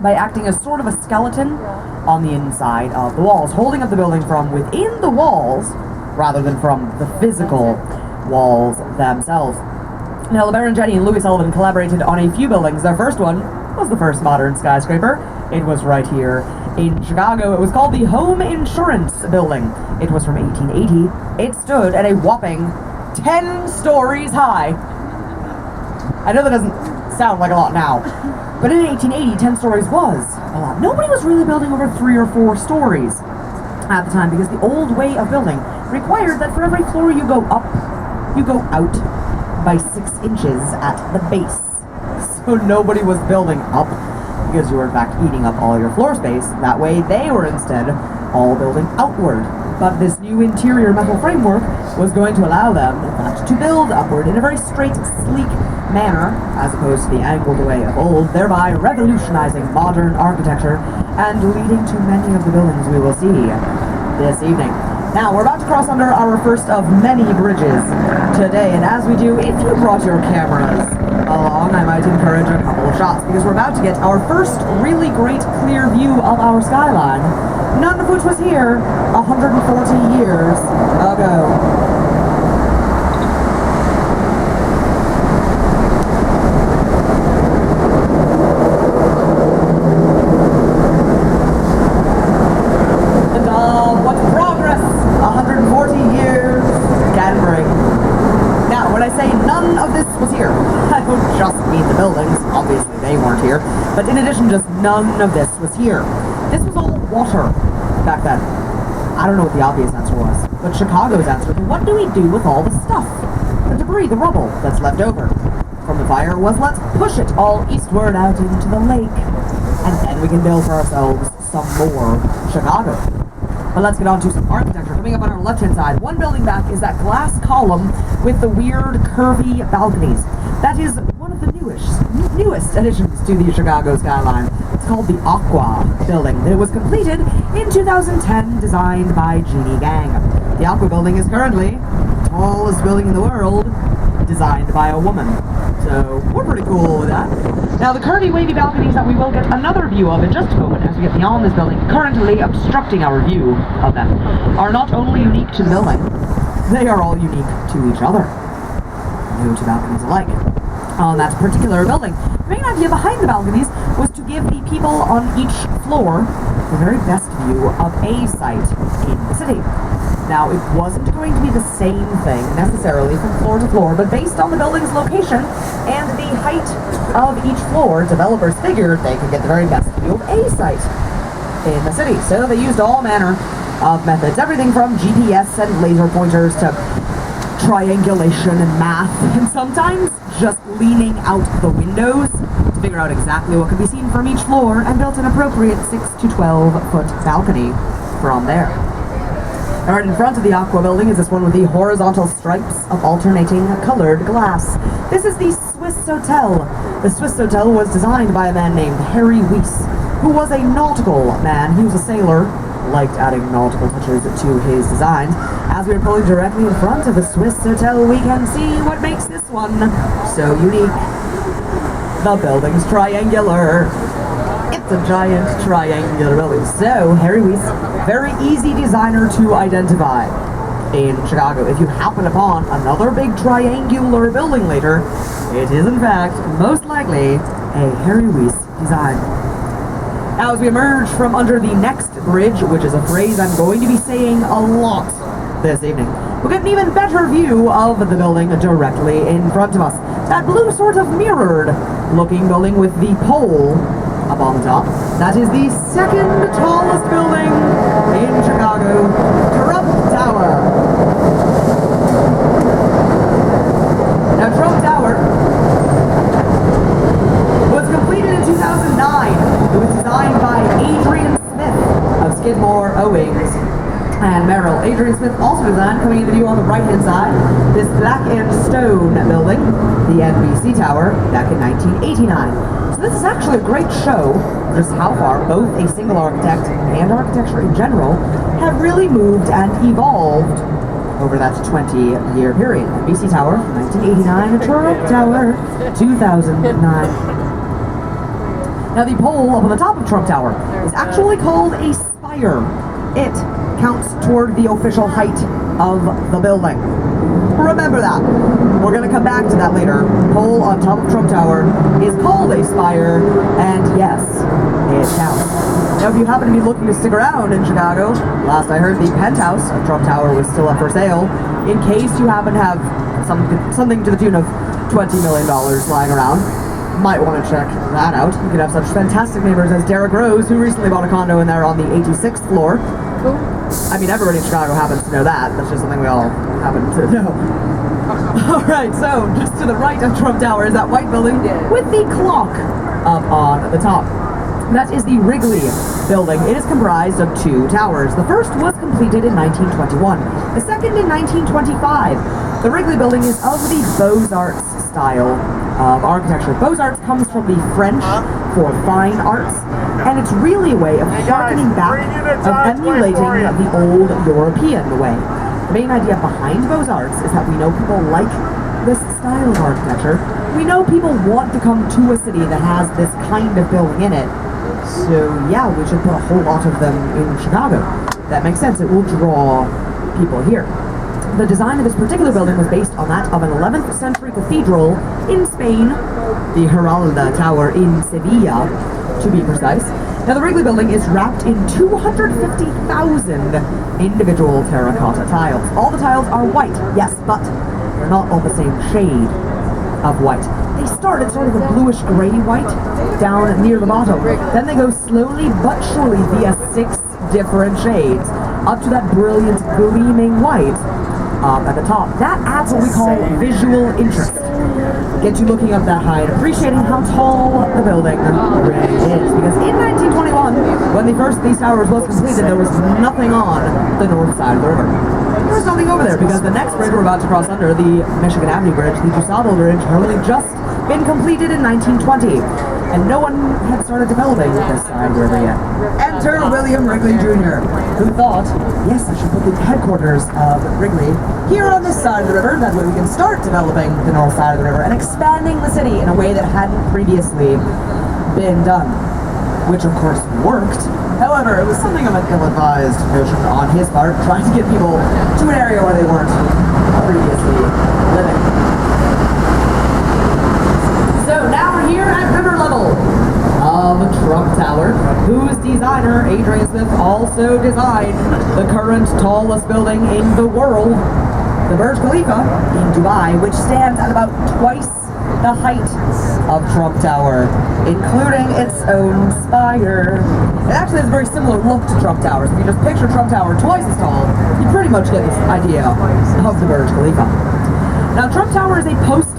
by acting as sort of a skeleton on the inside of the walls, holding up the building from within the walls rather than from the physical walls themselves. Now, LeBaron Jenny and Louis Sullivan collaborated on a few buildings. Their first one was the first modern skyscraper. It was right here in Chicago. It was called the Home Insurance Building. It was from 1880. It stood at a whopping 10 stories high. I know that doesn't sound like a lot now, but in 1880, 10 stories was a lot. Nobody was really building over 3 or 4 stories at the time, because the old way of building required that for every floor you go up, you go out by 6 inches at the base. So nobody was building up, because you were in fact eating up all your floor space. That way they were instead all building outward. But this new interior metal framework was going to allow them, in fact, to build upward in a very straight, sleek manner, as opposed to the angled way of old, thereby revolutionizing modern architecture and leading to many of the buildings we will see this evening. Now, we're about to cross under our first of many bridges today, and as we do, if you brought your cameras along, I might encourage a couple of shots, because we're about to get our first really great clear view of our skyline, none of which was here 140 years ago. But in addition, just none of this was here. This was all water back then. I don't know what the obvious answer was, but Chicago's answer to what do we do with all the stuff, the debris, the rubble that's left over from the fire was, let's push it all eastward out into the lake, and then we can build for ourselves some more Chicago. But let's get on to some architecture. Coming up on our left-hand side, one building back is that glass column with the weird curvy balconies. That is one of the newest additions to the Chicago skyline. It's called the Aqua Building. It was completed in 2010, designed by Jeannie Gang. The Aqua Building is currently the tallest building in the world, designed by a woman. So we're pretty cool with that. Now, the curvy, wavy balconies that we will get another view of in just a moment as we get beyond this building, currently obstructing our view of them, are not only unique to the building, they are all unique to each other. No two balconies alike on that particular building. The main idea behind the balconies was to give the people on each floor the very best view of a site in the city. Now, it wasn't going to be the same thing necessarily from floor to floor, but based on the building's location and the height of each floor, developers figured they could get the very best view of a site in the city. So they used all manner of methods, everything from GPS and laser pointers to triangulation and math, and sometimes just leaning out the windows to figure out exactly what could be seen from each floor, and built an appropriate 6 to 12 foot balcony from there. Right in front of the Aqua Building is this one with the horizontal stripes of alternating colored glass. This is the Swiss Hotel. The Swiss Hotel was designed by a man named Harry Weiss, who was a nautical man. He was a sailor, liked adding nautical touches to his designs. As we are pulling directly in front of the Swiss Hotel, we can see what makes this one so unique. The building's triangular. It's a giant triangular building. So, Harry Weiss, very easy designer to identify in Chicago. If you happen upon another big triangular building later, it is in fact most likely a Harry Weiss design. Now, as we emerge from under the next bridge, which is a phrase I'm going to be saying a lot this evening, we'll get an even better view of the building directly in front of us. That blue sort of mirrored looking building with the pole up on the top. That is the second tallest building in Chicago, Trump Tower. Now, Trump Tower was completed in 2009. It was designed by Adrian Smith of Skidmore, Owings, and Merrill. Adrian Smith also designed, coming into view on the right-hand side, this black and stone building, the NBC Tower, back in 1989. So this is actually a great show of just how far both a single architect and architecture in general have really moved and evolved over that 20-year period. NBC Tower, 1989, Trump Tower, 2009. Now the pole up on the top of Trump Tower is actually called a spire. It counts toward the official height of the building. Remember that. We're going to come back to that later. Pole on top of Trump Tower is called a spire, and yes, it counts. Now if you happen to be looking to stick around in Chicago, last I heard the penthouse of Trump Tower was still up for sale, in case you happen to have something to the tune of $20 million lying around. Might want to check that out. You could have such fantastic neighbors as Derek Rose, who recently bought a condo in there on the 86th floor. I mean, everybody in Chicago happens to know that. That's just something we all happen to know. Alright, so just to the right of Trump Tower is that white building with the clock up on the top. That is the Wrigley building. It is comprised of two towers. The first was completed in 1921. The second in 1925. The Wrigley building is of the Beaux-Arts style of architecture. Beaux-Arts comes from the French for fine arts, and it's really a way of harkening back, of emulating the old European way. The main idea behind Beaux-Arts is that we know people like this style of architecture. We know people want to come to a city that has this kind of building in it. So yeah, we should put a whole lot of them in Chicago. That makes sense. It will draw people here. The design of this particular building was based on that of an 11th century cathedral in Spain, the Giralda Tower in Sevilla, to be precise. Now the Wrigley building is wrapped in 250,000 individual terracotta tiles. All the tiles are white, yes, but they're not all the same shade of white. They start at sort of a bluish-gray white down near the bottom. Then they go slowly but surely via 6 different shades up to that brilliant gleaming white up at the top. That adds what we call visual interest. Gets you looking up that high and appreciating how tall the building really is. Because in 1921, when the first of these towers was completed, there was nothing on the north side of the river. There was nothing over there because the next bridge we're about to cross under, the Michigan Avenue Bridge, the DuSable Bridge, had only just been completed in 1920. And no one had started developing this side of the river yet. Enter William Wrigley Jr., who thought, yes, I should put the headquarters of Wrigley here on this side of the river. That way we can start developing the north side of the river and expanding the city in a way that hadn't previously been done. Which of course worked. However, it was something of an ill-advised notion on his part, trying to get people to an area where they weren't previously living. So now we're here at river level of Trump Tower, whose designer, Adrian Smith, also designed the current tallest building in the world, the Burj Khalifa in Dubai, which stands at about twice the height of Trump Tower, including its own spire. It actually has a very similar look to Trump Tower, so if you just picture Trump Tower twice as tall, you pretty much get this idea of the Burj Khalifa. Now, Trump Tower is a post